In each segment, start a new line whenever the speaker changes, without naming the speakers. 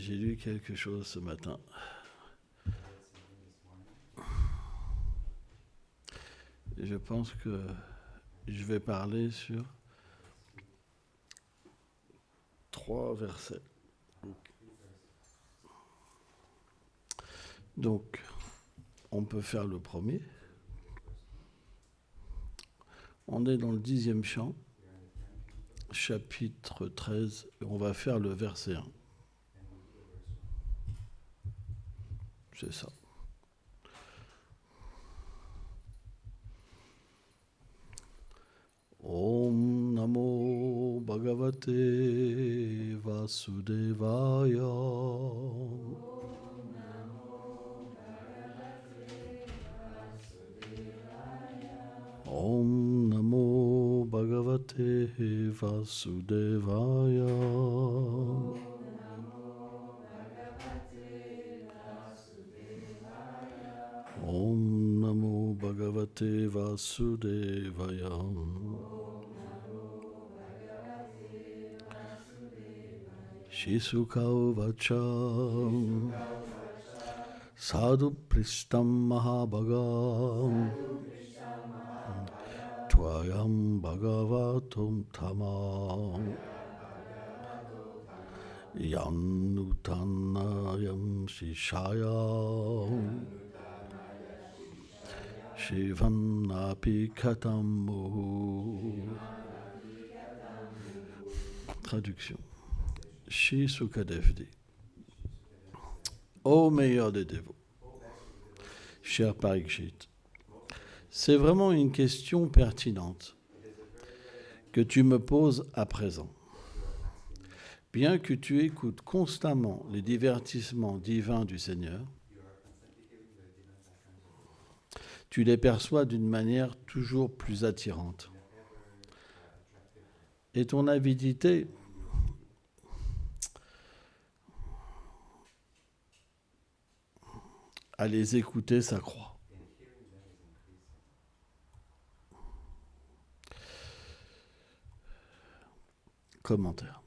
J'ai lu quelque chose ce matin. Je pense que je vais parler sur 3 versets. Donc, on peut faire le premier. On est dans le 10e chant, chapitre 13, et on va faire le verset 1. C'est ça. Om Namo Bhagavate Vasudevaya. Om Namo Bhagavate Vasudevaya. Om Namo Bhagavate Vasudevaya. Shisuka Uvacha Sadhu Prishtam Mahabhagam Tvayam Bhagavatum Tamam Yanutanayam Shishayam Shivam Napi Katamu. Traduction. Shri Sukadev dit: Ô meilleur des dévots, cher Parikshit, c'est vraiment une question pertinente que tu me poses à présent. Bien que tu écoutes constamment les divertissements divins du Seigneur, tu les perçois d'une manière toujours plus attirante. Et ton avidité à les écouter s'accroît. Commentaire.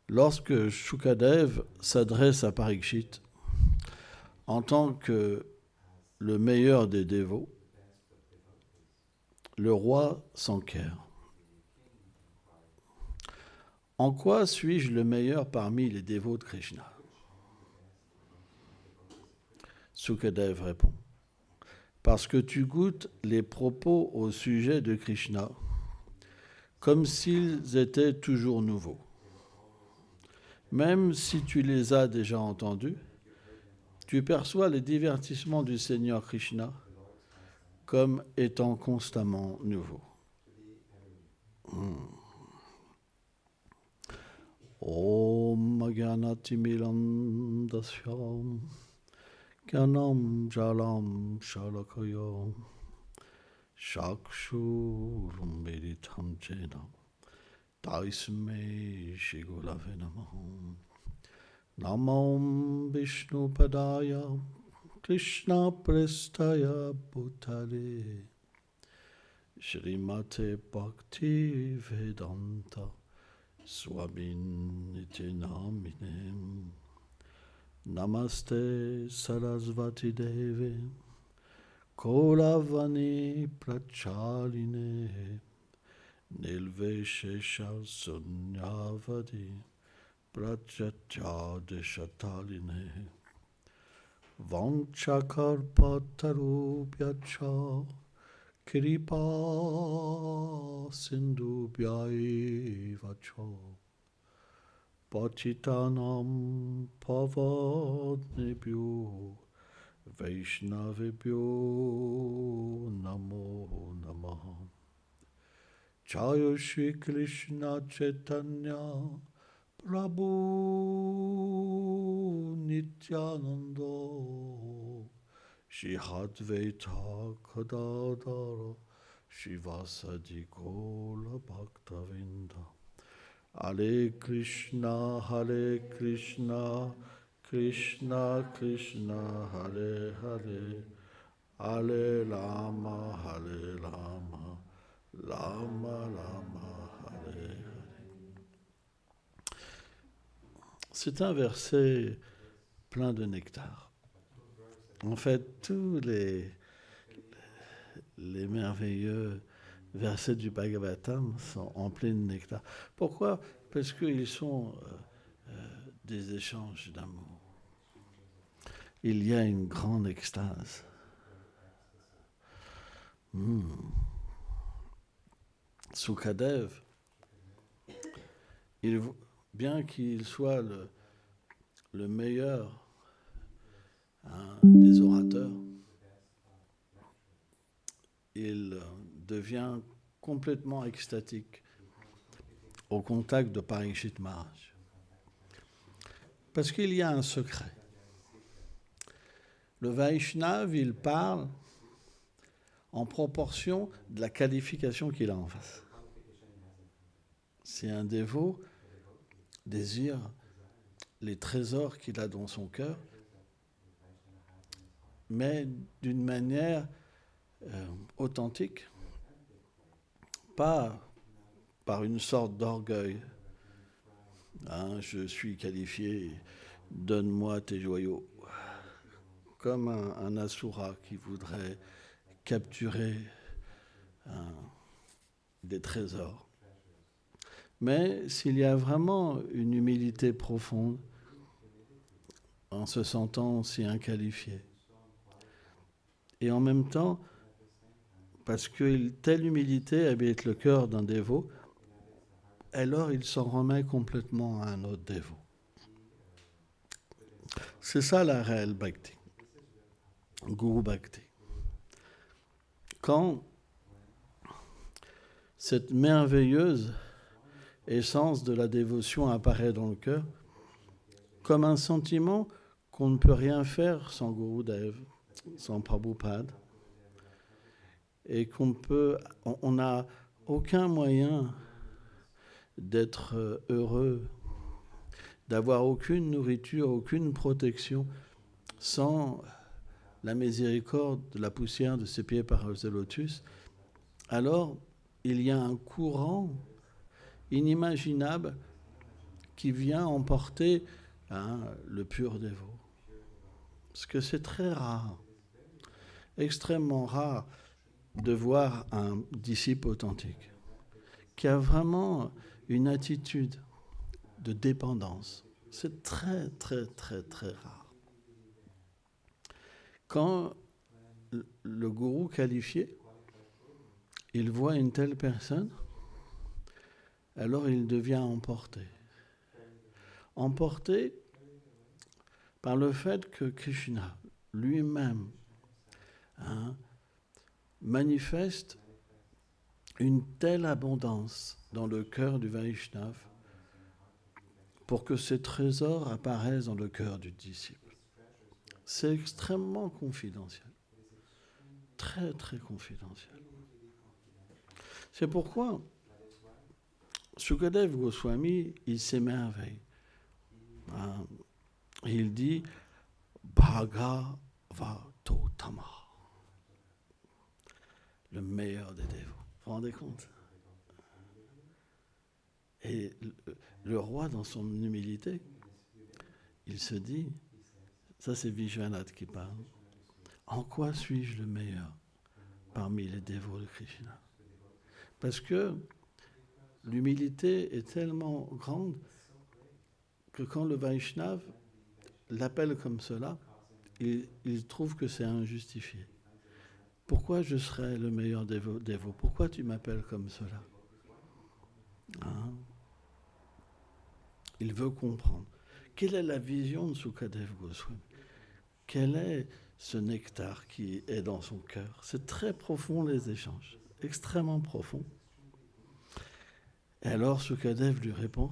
Lorsque Shukadev s'adresse à Parikshit en tant que le meilleur des dévots, le roi s'enquiert. En quoi suis-je le meilleur parmi les dévots de Krishna? Sukadev répond: parce que tu goûtes les propos au sujet de Krishna comme s'ils étaient toujours nouveaux. Même si tu les as déjà entendus, tu perçois les divertissements du Seigneur Krishna comme étant constamment nouveaux. Om Agyanatimilam Dasyam Gyanam Jalam Shalakayam Shakshurum Meditam Jena Taisme Shigulave Namaham Namam Vishnu Padaya Krishna Prestaya Bhutale Shrimate Bhakti Vedanta Swamin Niti Namine Namaste Sarasvati Devi Kolavani Prachaline Nilveshesha Sunyavadi Prajatya Deshataline Vanchakarpatarubhyacha Kripa Sindhubhyai Vacho Pachitanam Pavadnebhyo Vaishnavebhyo Namo Namaha. Jaya Shri Krishna Chaitanya Prabhu Nityananda Shri Advaita Gadadhara Shivasadi Gaura Bhaktavinda. Hare Krishna, Krishna Krishna, Hare Hare, Hare Rama, Rama Rama, Hare Hare. C'est un verset plein de nectar. En fait, tous les merveilleux versets du Bhagavatam sont emplis de nectar. Pourquoi? Parce qu'ils sont des échanges d'amour. Il y a une grande extase. Sukadev, bien qu'il soit le meilleur des orateurs, il devient complètement extatique au contact de Parikshit Maharaj. Parce qu'il y a un secret. Le Vaishnav, il parle en proportion de la qualification qu'il a en face. Si un dévot désire les trésors qu'il a dans son cœur, mais d'une manière authentique, pas par une sorte d'orgueil. Je suis qualifié, donne-moi tes joyaux. Comme un asura qui voudrait capturer des trésors. Mais s'il y a vraiment une humilité profonde, en se sentant si inqualifié, et en même temps, parce que telle humilité habite le cœur d'un dévot, alors il s'en remet complètement à un autre dévot. C'est ça la réelle bhakti, Guru Bhakti. Quand cette merveilleuse essence de la dévotion apparaît dans le cœur, comme un sentiment qu'on ne peut rien faire sans Gurudev, sans Prabhupada, et on n'a aucun moyen d'être heureux, d'avoir aucune nourriture, aucune protection, sans la miséricorde de la poussière de ses pieds par le lotus, alors il y a un courant inimaginable qui vient emporter le pur dévot. Parce que c'est très rare, extrêmement rare, de voir un disciple authentique qui a vraiment une attitude de dépendance. C'est très, très, très, très rare. Quand le gourou qualifié, il voit une telle personne, alors il devient emporté. Emporté par le fait que Krishna lui-même manifeste une telle abondance dans le cœur du Vaishnav pour que ces trésors apparaissent dans le cœur du disciple. C'est extrêmement confidentiel. Très, très confidentiel. C'est pourquoi Sukadev Goswami, il s'émerveille. Il dit Bhagavato Tama, le meilleur des dévots. Vous vous rendez compte? Et le roi, dans son humilité, il se dit, ça c'est Vishwanath qui parle, en quoi suis-je le meilleur parmi les dévots de Krishna? Parce que l'humilité est tellement grande que quand le Vaishnav l'appelle comme cela, il trouve que c'est injustifié. Pourquoi je serais le meilleur dévot? Pourquoi tu m'appelles comme cela? Il veut comprendre. Quelle est la vision de Sukadev Goswami? Quel est ce nectar qui est dans son cœur? C'est très profond les échanges, extrêmement profond. Et alors Sukadev lui répond,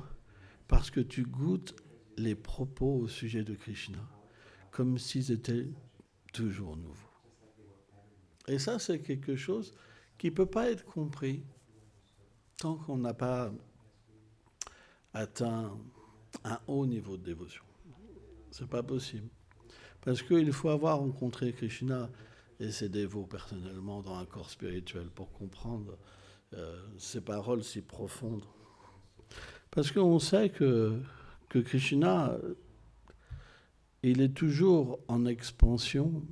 parce que tu goûtes les propos au sujet de Krishna, comme s'ils étaient toujours nouveaux. Et ça, c'est quelque chose qui ne peut pas être compris tant qu'on n'a pas atteint un haut niveau de dévotion. Ce n'est pas possible. Parce qu'il faut avoir rencontré Krishna et ses dévots personnellement dans un corps spirituel pour comprendre ces paroles si profondes. Parce qu'on sait que que Krishna, il est toujours en expansion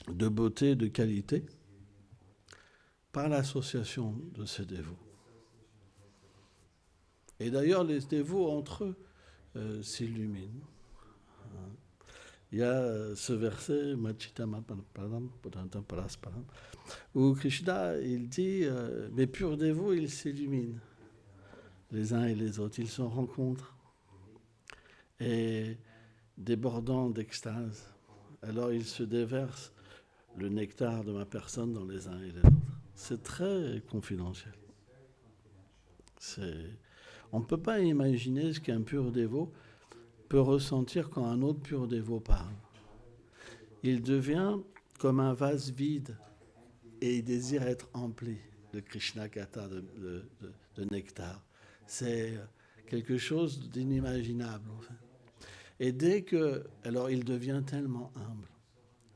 de beauté, de qualité, par l'association de ses dévots. Et d'ailleurs, les dévots entre eux s'illuminent. Il y a ce verset, où Krishna, il dit, mes purs dévots, ils s'illuminent les uns et les autres, ils se rencontrent, et débordant d'extase, alors ils se déversent le nectar de ma personne dans les uns et les autres. C'est très confidentiel. On ne peut pas imaginer ce qu'un pur dévot peut ressentir quand un autre pur dévot parle. Il devient comme un vase vide et il désire être empli de Krishna Kata, de nectar. C'est quelque chose d'inimaginable, en fait. Et dès que... Alors, il devient tellement humble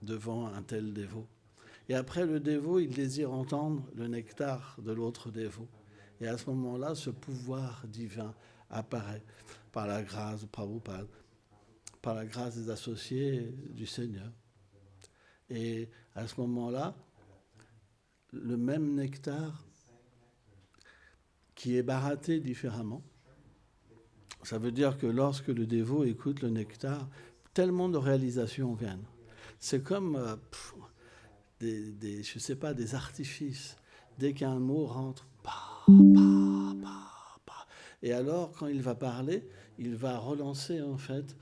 devant un tel dévot. Et après, le dévot, il désire entendre le nectar de l'autre dévot. Et à ce moment-là, ce pouvoir divin apparaît par la grâce de Prabhupada, par la grâce des associés du Seigneur. Et à ce moment-là, le même nectar qui est baratté différemment, ça veut dire que lorsque le dévot écoute le nectar, tellement de réalisations viennent. C'est comme je sais pas, des artifices. Dès qu'un mot rentre, et alors, quand il va parler, il va relancer en fait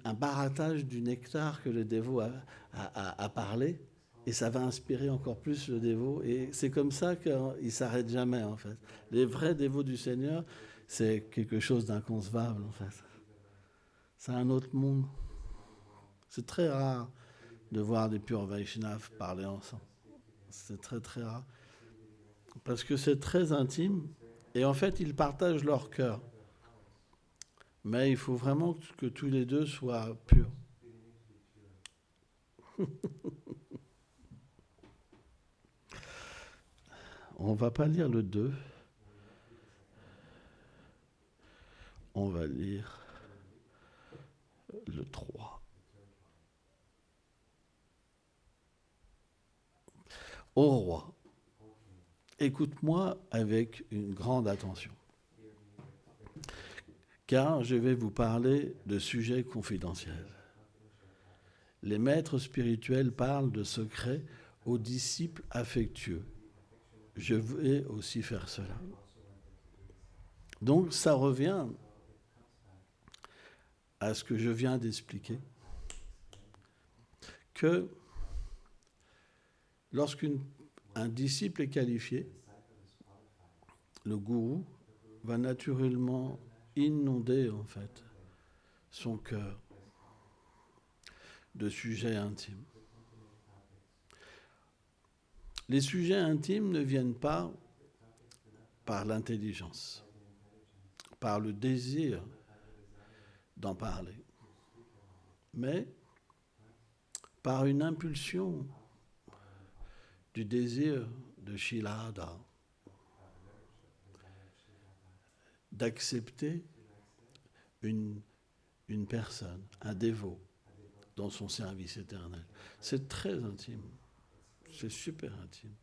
un barattage du nectar que le dévot a parlé, et ça va inspirer encore plus le dévot. Et c'est comme ça qu'il ne s'arrête jamais, en fait. Les vrais dévots du Seigneur, c'est quelque chose d'inconcevable, en fait. C'est un autre monde. C'est très rare de voir des purs Vaishnavas parler ensemble. C'est très, très rare. Parce que c'est très intime. Et en fait, ils partagent leur cœur. Mais il faut vraiment que tous les deux soient purs. On ne va pas lire le 2. On va lire le 3. Ô roi, écoute-moi avec une grande attention, car je vais vous parler de sujets confidentiels. Les maîtres spirituels parlent de secrets aux disciples affectueux. Je vais aussi faire cela. Donc ça revient à ce que je viens d'expliquer, que lorsqu'un disciple est qualifié, le gourou va naturellement inonder en fait son cœur de sujets intimes. Les sujets intimes ne viennent pas par l'intelligence, par le désir d'en parler, mais par une impulsion du désir de Shilada, d'accepter une personne, un dévot, dans son service éternel. C'est très intime. C'est super intime.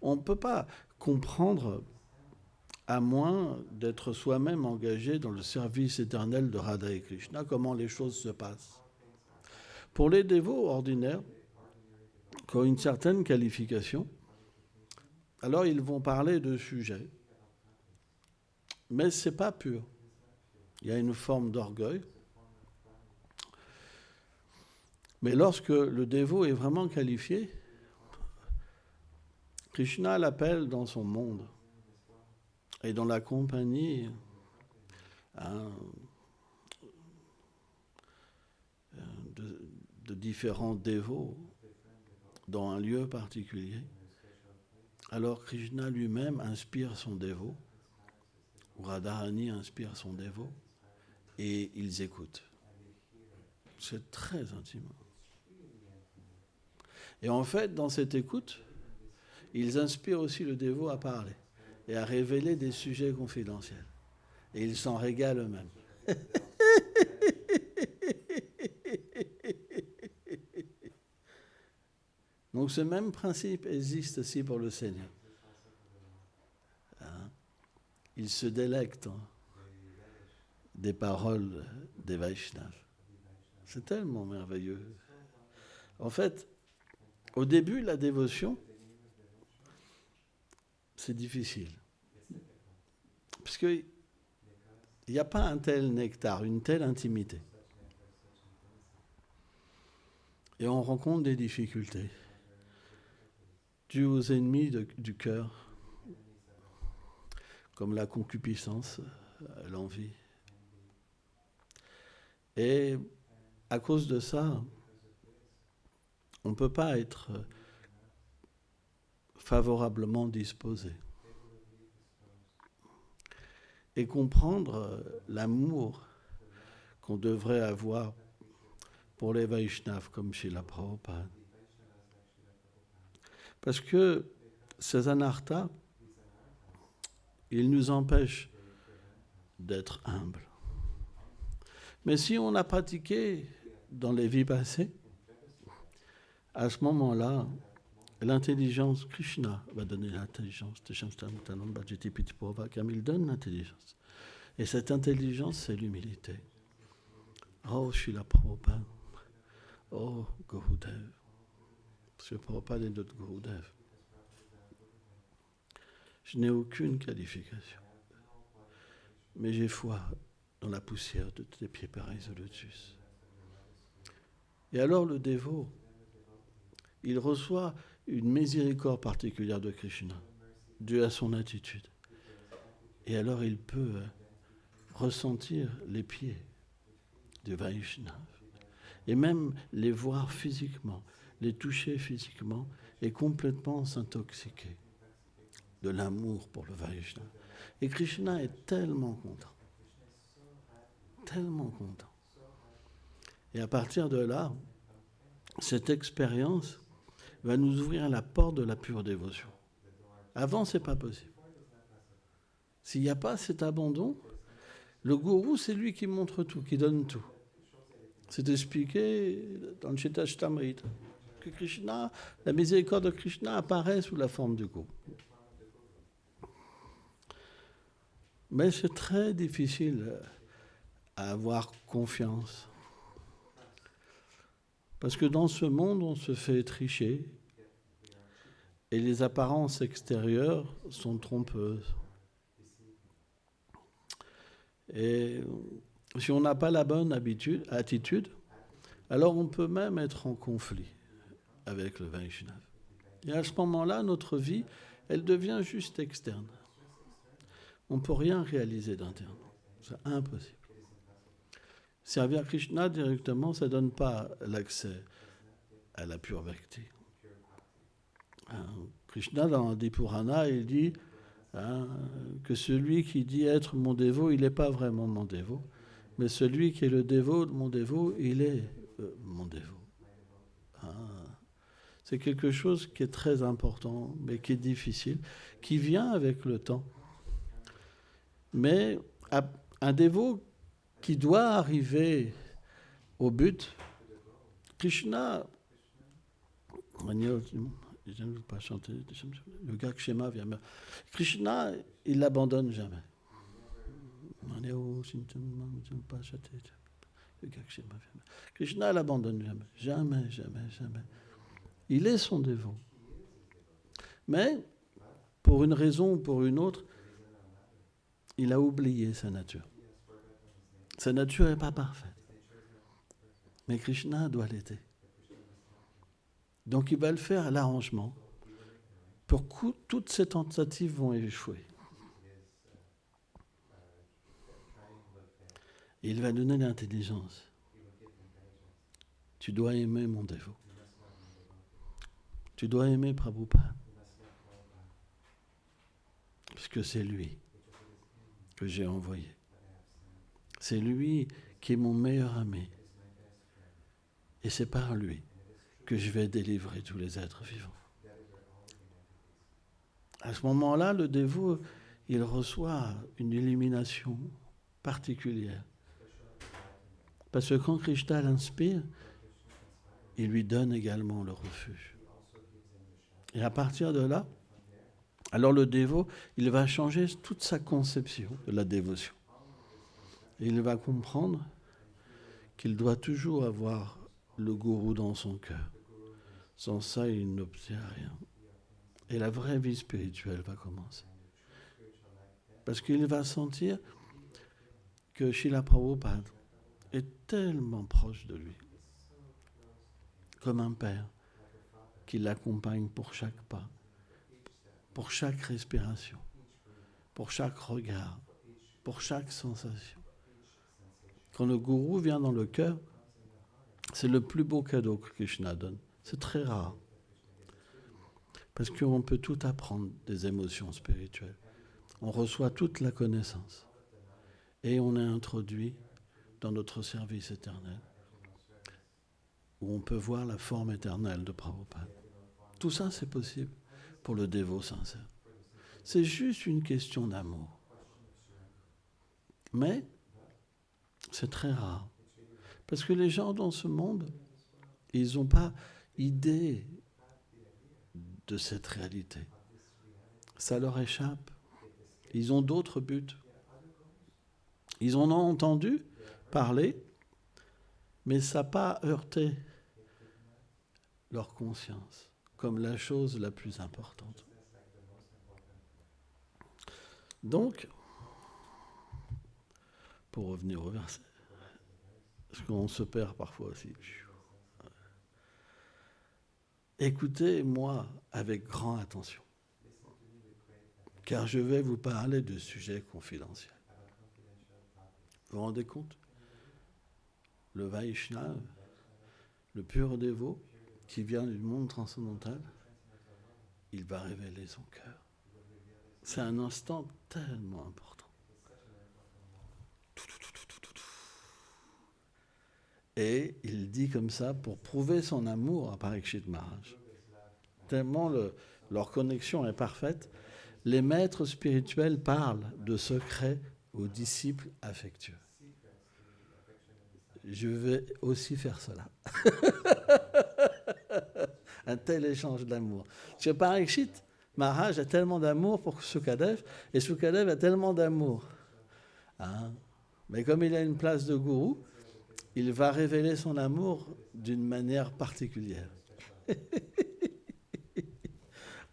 On ne peut pas comprendre à moins d'être soi-même engagé dans le service éternel de Radha et Krishna, comment les choses se passent. Pour les dévots ordinaires, qui ont une certaine qualification, alors ils vont parler de sujets, mais ce n'est pas pur. Il y a une forme d'orgueil. Mais lorsque le dévot est vraiment qualifié, Krishna l'appelle dans son monde et dans la compagnie de différents dévots dans un lieu particulier. Alors Krishna lui-même inspire son dévot, ou Radharani inspire son dévot, et ils écoutent. C'est très intime. Et en fait, dans cette écoute, ils inspirent aussi le dévot à parler et à révéler des sujets confidentiels. Et ils s'en régalent eux-mêmes. Donc ce même principe existe aussi pour le Seigneur. Hein? Il se délecte des paroles des Vaishnavas. C'est tellement merveilleux. En fait, au début, la dévotion, c'est difficile. Parce qu'il n'y a pas un tel nectar, une telle intimité. Et on rencontre des difficultés dues aux ennemis du cœur, comme la concupiscence, l'envie. Et à cause de ça, on ne peut pas être favorablement disposé. Et comprendre l'amour qu'on devrait avoir pour les Vaishnavas comme Srila Prabhupada. Parce que ces anarthas, ils nous empêchent d'être humbles. Mais si on a pratiqué dans les vies passées, à ce moment-là, l'intelligence, Krishna va donner l'intelligence. Il donne l'intelligence. Et cette intelligence, c'est l'humilité. Oh, Srila Prabhupada. Oh, Gurudev. Parce que Prabhupada est notre Gurudev. Je n'ai aucune qualification. Mais j'ai foi dans la poussière de tes pieds pareils au lotus. Et alors le dévot, il reçoit une miséricorde particulière de Krishna, due à son attitude. Et alors il peut ressentir les pieds du Vaishnava, et même les voir physiquement, les toucher physiquement, et complètement s'intoxiquer de l'amour pour le Vaishnava. Et Krishna est tellement content. Tellement content. Et à partir de là, cette expérience va nous ouvrir la porte de la pure dévotion. Avant, ce n'est pas possible. S'il n'y a pas cet abandon, le gourou, c'est lui qui montre tout, qui donne tout. C'est expliqué dans le Chaitanya que Krishna, la miséricorde de Krishna apparaît sous la forme du gourou. Mais c'est très difficile à avoir confiance. Parce que dans ce monde, on se fait tricher et les apparences extérieures sont trompeuses. Et si on n'a pas la bonne attitude, alors on peut même être en conflit avec le Vaishnava. Et à ce moment-là, notre vie, elle devient juste externe. On ne peut rien réaliser d'interne. C'est impossible. Servir Krishna directement, ça ne donne pas l'accès à la pure bhakti. Krishna, dans Adi Purana, il dit que celui qui dit être mon dévot, il n'est pas vraiment mon dévot. Mais celui qui est le dévot de mon dévot, il est mon dévot. C'est quelque chose qui est très important, mais qui est difficile, qui vient avec le temps. Mais un dévot qui doit arriver au but, Krishna, je ne veux pas chanter, le gars Kshema vient. Krishna, il l'abandonne jamais. Krishna l'abandonne jamais. Jamais, jamais, jamais. Il est son dévot. Mais, pour une raison ou pour une autre, il a oublié sa nature. Sa nature n'est pas parfaite. Mais Krishna doit l'aider. Donc il va le faire à l'arrangement. Pour que toutes ces tentatives vont échouer. Et il va donner l'intelligence. Tu dois aimer mon dévot. Tu dois aimer Prabhupada. Puisque c'est lui que j'ai envoyé. C'est lui qui est mon meilleur ami. Et c'est par lui que je vais délivrer tous les êtres vivants. À ce moment-là, le dévot, il reçoit une illumination particulière. Parce que quand Krishna l'inspire, il lui donne également le refuge. Et à partir de là, alors le dévot, il va changer toute sa conception de la dévotion. Et il va comprendre qu'il doit toujours avoir le gourou dans son cœur. Sans ça, il n'obtient rien. Et la vraie vie spirituelle va commencer. Parce qu'il va sentir que Srila Prabhupada est tellement proche de lui, comme un père qui l'accompagne pour chaque pas, pour chaque respiration, pour chaque regard, pour chaque sensation. Quand le gourou vient dans le cœur, c'est le plus beau cadeau que Krishna donne. C'est très rare. Parce qu'on peut tout apprendre des émotions spirituelles. On reçoit toute la connaissance. Et on est introduit dans notre service éternel, où on peut voir la forme éternelle de Prabhupada. Tout ça, c'est possible pour le dévot sincère. C'est juste une question d'amour. Mais c'est très rare. Parce que les gens dans ce monde, ils n'ont pas idée de cette réalité. Ça leur échappe. Ils ont d'autres buts. Ils en ont entendu parler, mais ça n'a pas heurté leur conscience comme la chose la plus importante. Donc, pour revenir au verset, parce qu'on se perd parfois aussi. Écoutez-moi avec grande attention, car je vais vous parler de sujets confidentiels. Vous vous rendez compte? Le Vaishnava, le pur dévot, qui vient du monde transcendantal, il va révéler son cœur. C'est un instant tellement important. Et il dit comme ça pour prouver son amour à Parikshit Maharaj. Tellement leur connexion est parfaite, les maîtres spirituels parlent de secrets aux disciples affectueux. Je vais aussi faire cela. Un tel échange d'amour. Parce que Parikshit Maharaj a tellement d'amour pour Sukadev, et Sukadev a tellement d'amour. Hein? Mais comme il a une place de gourou, il va révéler son amour d'une manière particulière.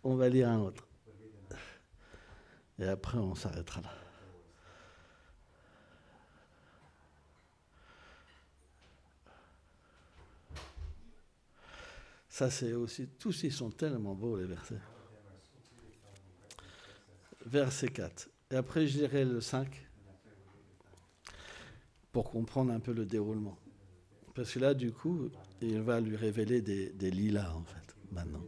On va lire un autre. Et après, on s'arrêtera là. Ça, c'est aussi... Tous, ils sont tellement beaux, les versets. Verset 4. Et après, je dirai le 5, pour comprendre un peu le déroulement. Parce que là, du coup, il va lui révéler des lilas, en fait, maintenant.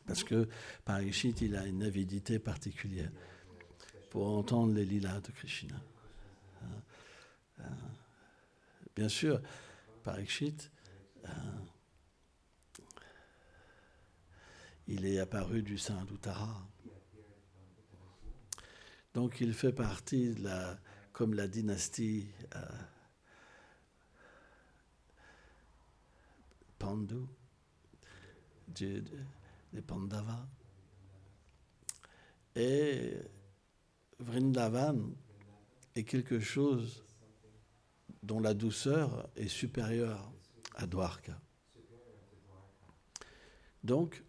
Parce que Parikshit, il a une avidité particulière pour entendre les lilas de Krishna. Bien sûr, Parikshit, il est apparu du sein d'Uttara. Donc il fait partie de comme la dynastie Pandu, des Pandavas. Et Vrindavan est quelque chose dont la douceur est supérieure à Dwarka. Donc,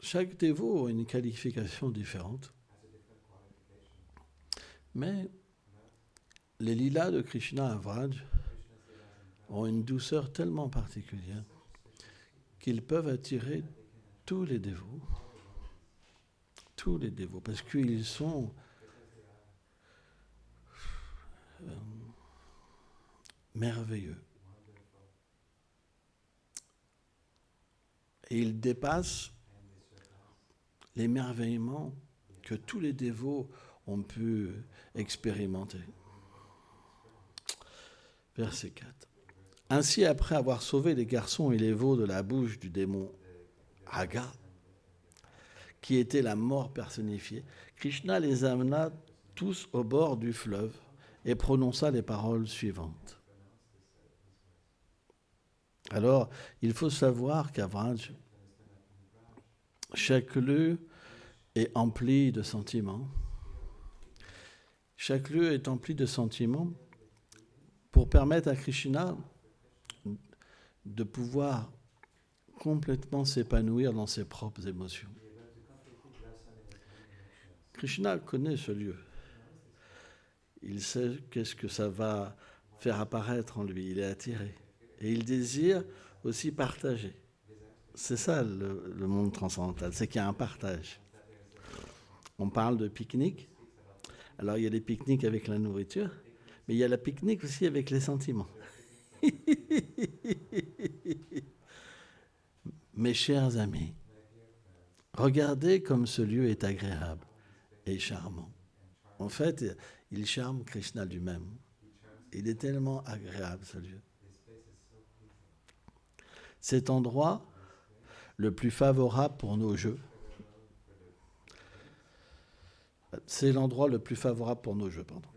chaque dévot a une qualification différente. Mais les lilas de Krishna à Vraj ont une douceur tellement particulière qu'ils peuvent attirer tous les dévots, parce qu'ils sont merveilleux. Et ils dépassent l'émerveillement que tous les dévots ont pu expérimenter. Verset 4. Ainsi, après avoir sauvé les garçons et les veaux de la bouche du démon Aga, qui était la mort personnifiée, Krishna les amena tous au bord du fleuve, et prononça les paroles suivantes. Alors, il faut savoir qu'à Vraj, chaque lieu est empli de sentiments. Chaque lieu est empli de sentiments pour permettre à Krishna de pouvoir complètement s'épanouir dans ses propres émotions. Krishna connaît ce lieu. Il sait qu'est-ce que ça va faire apparaître en lui. Il est attiré. Et il désire aussi partager. C'est ça le monde transcendantal, c'est qu'il y a un partage. On parle de pique-nique. Alors il y a des pique-niques avec la nourriture, mais il y a la pique-nique aussi avec les sentiments. Mes chers amis, regardez comme ce lieu est agréable et charmant. En fait, il charme Krishna lui-même. Il est tellement agréable, ce lieu. Cet endroit, le plus favorable pour nos jeux, c'est l'endroit le plus favorable pour nos jeux, pardon.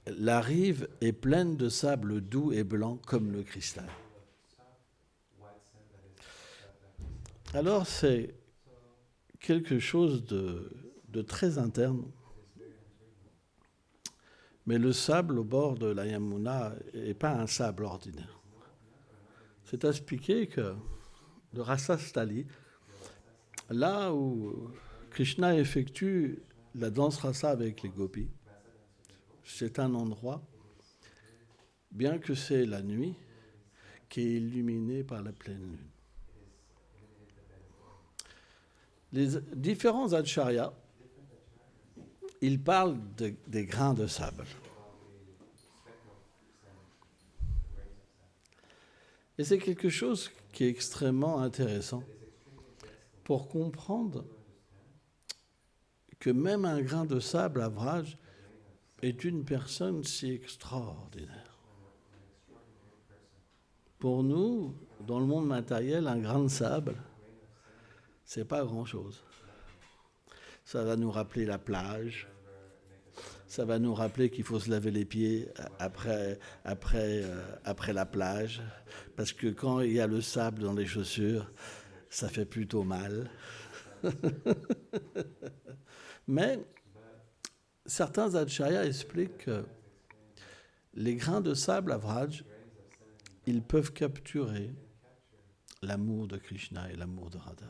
La rive est pleine de sable doux et blanc comme le cristal. Alors, c'est quelque chose de très interne. Mais le sable au bord de la Yamuna n'est pas un sable ordinaire. C'est à expliquer que le Rasastali, là où Krishna effectue la danse rasa avec les gopis, c'est un endroit, bien que c'est la nuit, qui est illuminé par la pleine lune. Les différents acharyas, ils parlent des grains de sable. Et c'est quelque chose qui est extrêmement intéressant pour comprendre que même un grain de sable à Vraj est une personne si extraordinaire. Pour nous, dans le monde matériel, un grain de sable, c'est pas grand-chose. Ça va nous rappeler la plage, ça va nous rappeler qu'il faut se laver les pieds après la plage, parce que quand il y a le sable dans les chaussures, ça fait plutôt mal. Mais certains acharyas expliquent que les grains de sable à Vraj, ils peuvent capturer l'amour de Krishna et l'amour de Radha.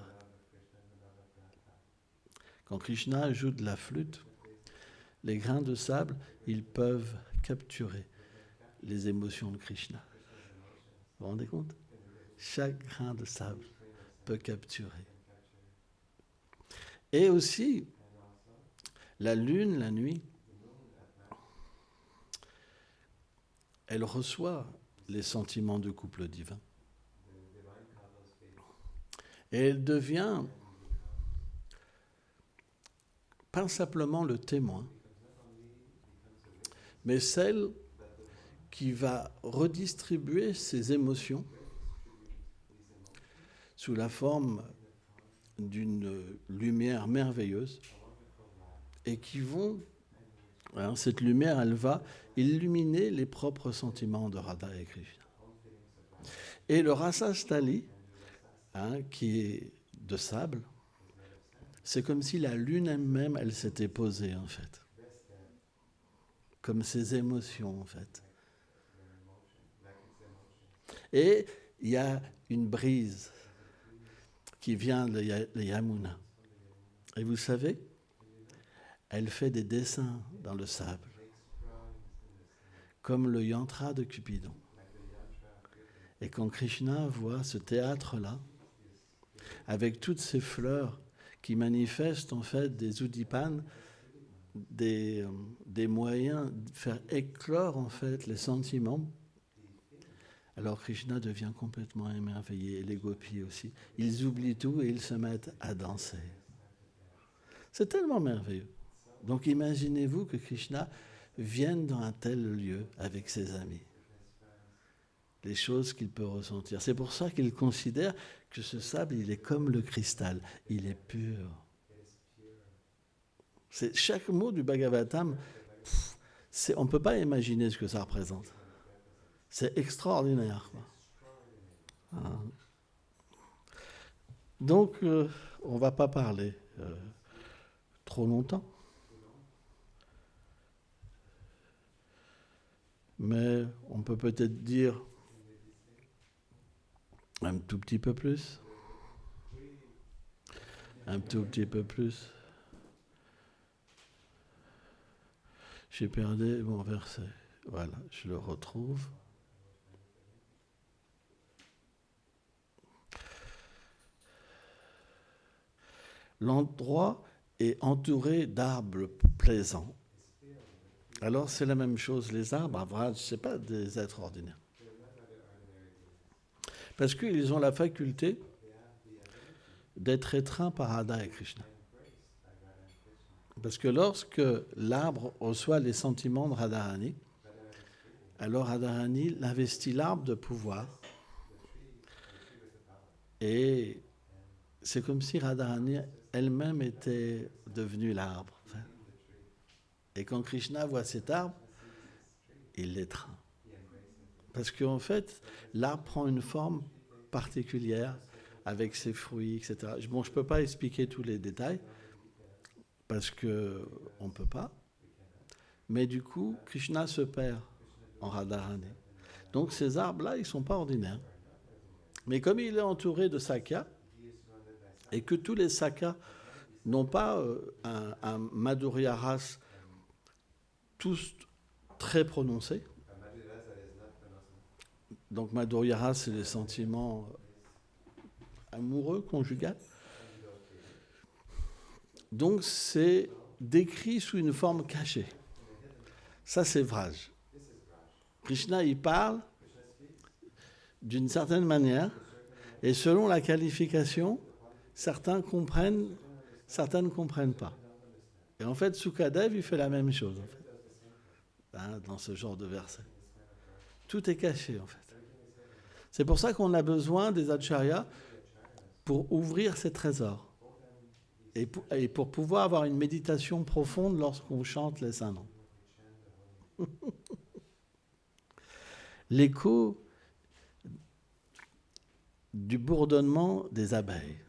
Quand Krishna joue de la flûte, les grains de sable, ils peuvent capturer les émotions de Krishna. Vous vous rendez compte ? Chaque grain de sable peut capturer. Et aussi, la lune, la nuit, elle reçoit les sentiments du couple divin. Et elle devient pas simplement le témoin, mais celle qui va redistribuer ses émotions sous la forme d'une lumière merveilleuse et qui vont, cette lumière, elle va illuminer les propres sentiments de Radha et Krishna. Et le Rasastali, qui est de sable, c'est comme si la lune elle-même, elle s'était posée en fait. Comme ses émotions en fait. Et il y a une brise qui vient de Yamuna. Et vous savez, elle fait des dessins dans le sable, comme le yantra de Cupidon. Et quand Krishna voit ce théâtre-là, avec toutes ces fleurs qui manifestent en fait des udipanes, des moyens de faire éclore en fait les sentiments, alors Krishna devient complètement émerveillé, et les gopis aussi. Ils oublient tout et ils se mettent à danser. C'est tellement merveilleux. Donc imaginez-vous que Krishna vienne dans un tel lieu avec ses amis. Les choses qu'il peut ressentir. C'est pour ça qu'il considère que ce sable, il est comme le cristal. Il est pur. Chaque mot du Bhagavatam, on ne peut pas imaginer ce que ça représente. C'est extraordinaire, quoi. Hein. Donc, on ne va pas parler trop longtemps. Mais on peut peut-être dire un tout petit peu plus. Un tout petit peu plus. J'ai perdu mon verset. Voilà, je le retrouve. L'endroit est entouré d'arbres plaisants. Alors c'est la même chose, les arbres, Vraj, ce n'est pas des êtres ordinaires. Parce qu'ils ont la faculté d'être étreints par Radha et Krishna. Parce que lorsque l'arbre reçoit les sentiments de Radharani, alors Radharani investit l'arbre de pouvoir. Et c'est comme si Radharani elle-même était devenue l'arbre. Et quand Krishna voit cet arbre, il l'étreint. Parce qu'en fait, l'arbre prend une forme particulière avec ses fruits, etc. Bon, je ne peux pas expliquer tous les détails, parce qu'on ne peut pas. Mais du coup, Krishna se perd en Radharani. Donc ces arbres-là, ils ne sont pas ordinaires. Mais comme il est entouré de sakas, et que tous les sakas n'ont pas un Madhurya Ras tous très prononcés. Donc Madhurya Ras, c'est les sentiments amoureux, conjugaux. Donc c'est décrit sous une forme cachée. Ça, c'est Vraj. Krishna, il parle d'une certaine manière, et selon la qualification, certains comprennent, certains ne comprennent pas. Et en fait, Sukadev, il fait la même chose, en fait, hein, dans ce genre de verset. Tout est caché, en fait. C'est pour ça qu'on a besoin des acharyas pour ouvrir ces trésors et pour pouvoir avoir une méditation profonde lorsqu'on chante les saints noms. L'écho du bourdonnement des abeilles.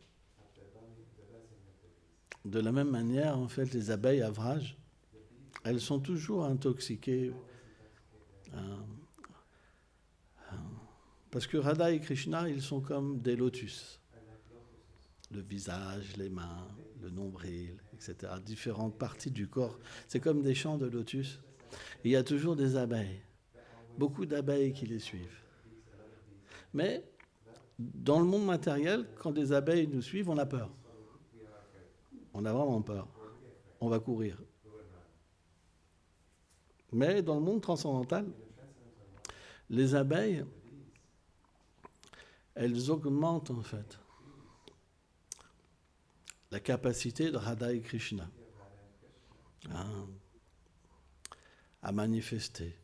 De la même manière, en fait, les abeilles à Vraj, elles sont toujours intoxiquées. Parce que Radha et Krishna, ils sont comme des lotus. Le visage, les mains, le nombril, etc. Différentes parties du corps. C'est comme des champs de lotus. Et il y a toujours des abeilles. Beaucoup d'abeilles qui les suivent. Mais dans le monde matériel, quand des abeilles nous suivent, on a peur. On a vraiment peur. On va courir. Mais dans le monde transcendantal, les abeilles, elles augmentent en fait la capacité de Radha et Krishna à manifester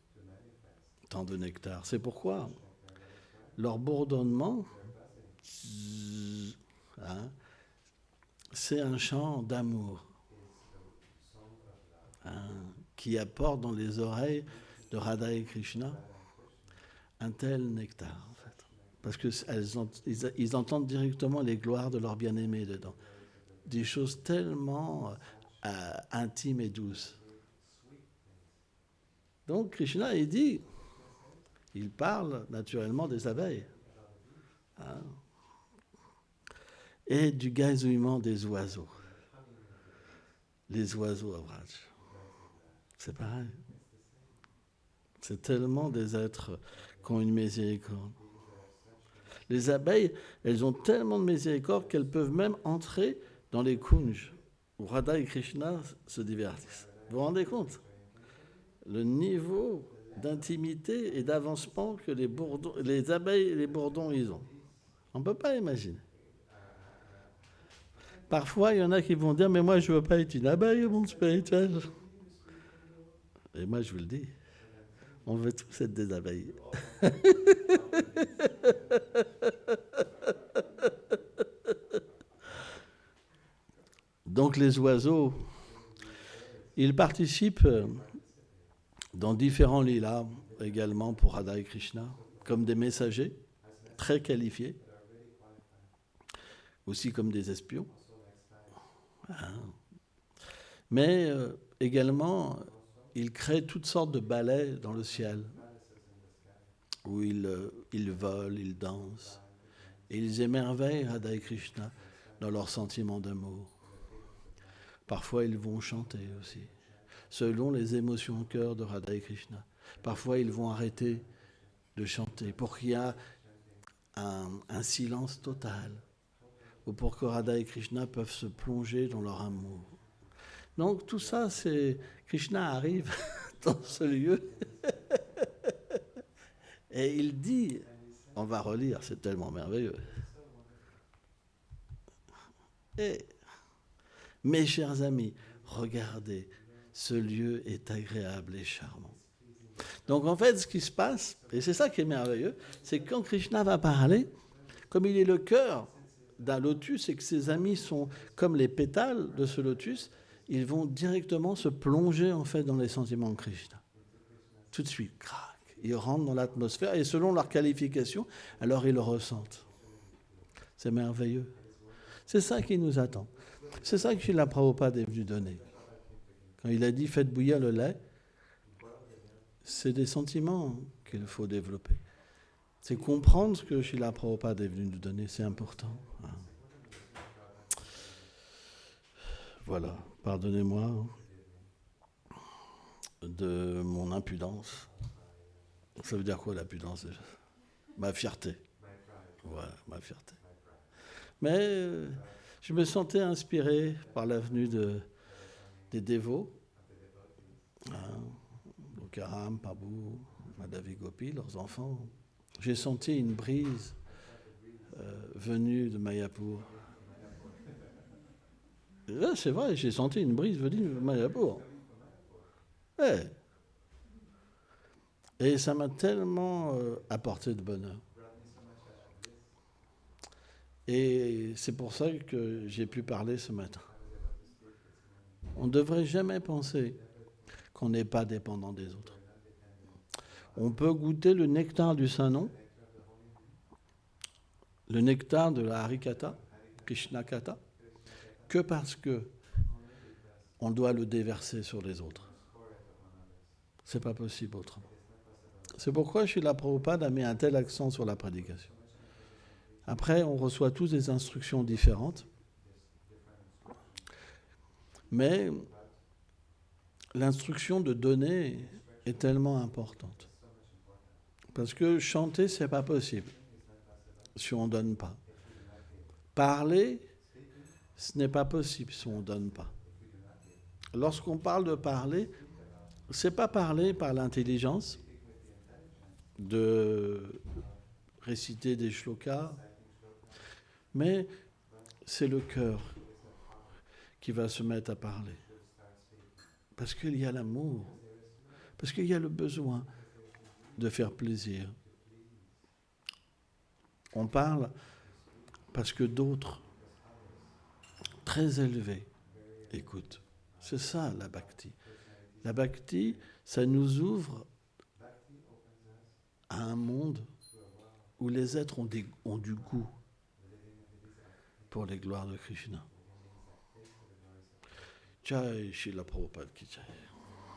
tant de nectar. C'est pourquoi leur bourdonnement, c'est un chant d'amour qui apporte dans les oreilles de Radha et Krishna un tel nectar, en fait. Parce qu'ils entendent directement les gloires de leur bien-aimé dedans. Des choses tellement intimes et douces. Donc Krishna, il parle naturellement des abeilles. Et du gazouillement des oiseaux. Les oiseaux à Vraj. C'est pareil. C'est tellement des êtres qui ont une miséricorde. Les abeilles, elles ont tellement de miséricorde qu'elles peuvent même entrer dans les kunj, où Radha et Krishna se divertissent. Vous vous rendez compte? Le niveau d'intimité et d'avancement que les abeilles et les bourdons, ils ont. On ne peut pas imaginer. Parfois, il y en a qui vont dire « Mais moi, je ne veux pas être une abeille au monde spirituel. » Et moi, je vous le dis, on veut tous être des abeilles. Donc les oiseaux, Il participe dans différents lilas également pour Radha et Krishna, comme des messagers très qualifiés, aussi comme des espions. Hein. Mais également, il crée toutes sortes de ballets dans le ciel, où ils volent, ils dansent, et ils émerveillent Radha et Krishna dans leur sentiment d'amour. Parfois, ils vont chanter aussi, selon les émotions au cœur de Radha et Krishna. Parfois, ils vont arrêter de chanter pour qu'il y ait un silence total, ou pour que Radha et Krishna peuvent se plonger dans leur amour. Donc tout ça, c'est Krishna arrive dans ce lieu et il dit, on va relire, c'est tellement merveilleux. Et mes chers amis, regardez, ce lieu est agréable et charmant. Donc en fait, ce qui se passe, et c'est ça qui est merveilleux, c'est que quand Krishna va parler, comme il est le cœur d'un lotus et que ses amis sont comme les pétales de ce lotus, ils vont directement se plonger en fait dans les sentiments de Krishna. Tout de suite, crac, ils rentrent dans l'atmosphère et selon leur qualification, alors ils le ressentent. C'est merveilleux. C'est ça qui nous attend. C'est ça que Srila Prabhupada est venu donner. Quand il a dit « faites bouillir le lait », c'est des sentiments qu'il faut développer. C'est comprendre ce que Srila Prabhupada est venu nous donner, c'est important. Voilà, pardonnez-moi de mon impudence. Ça veut dire quoi l'impudence déjà ? Ma fierté. Voilà, ma fierté. Mais je me sentais inspiré par la venue des dévots, Lokaram, Prabhu, Madhavi Gopi, leurs enfants. J'ai senti une brise venue de Mayapur. Là, c'est vrai, j'ai senti une brise venue de Mayapur. Ouais. Et ça m'a tellement apporté de bonheur. Et c'est pour ça que j'ai pu parler ce matin. On ne devrait jamais penser qu'on n'est pas dépendant des autres. On peut goûter le nectar du Saint-Nom, le nectar de la Harikatha, Krishna Katha, que parce que on doit le déverser sur les autres. C'est pas possible autrement. C'est pourquoi Srila Prabhupada a mis un tel accent sur la prédication. Après, on reçoit tous des instructions différentes, mais l'instruction de donner est tellement importante. Parce que chanter, c'est pas possible si on ne donne pas. Parler, ce n'est pas possible si on ne donne pas. Lorsqu'on parle de parler, c'est pas parler par l'intelligence, de réciter des shlokas, mais c'est le cœur qui va se mettre à parler. Parce qu'il y a l'amour, parce qu'il y a le besoin de faire plaisir. On parle parce que d'autres, très élevés, écoutent. C'est ça la bhakti. La bhakti, ça nous ouvre à un monde où les êtres ont du goût pour les gloires de Krishna. Jai Srila Prabhupada ki jai.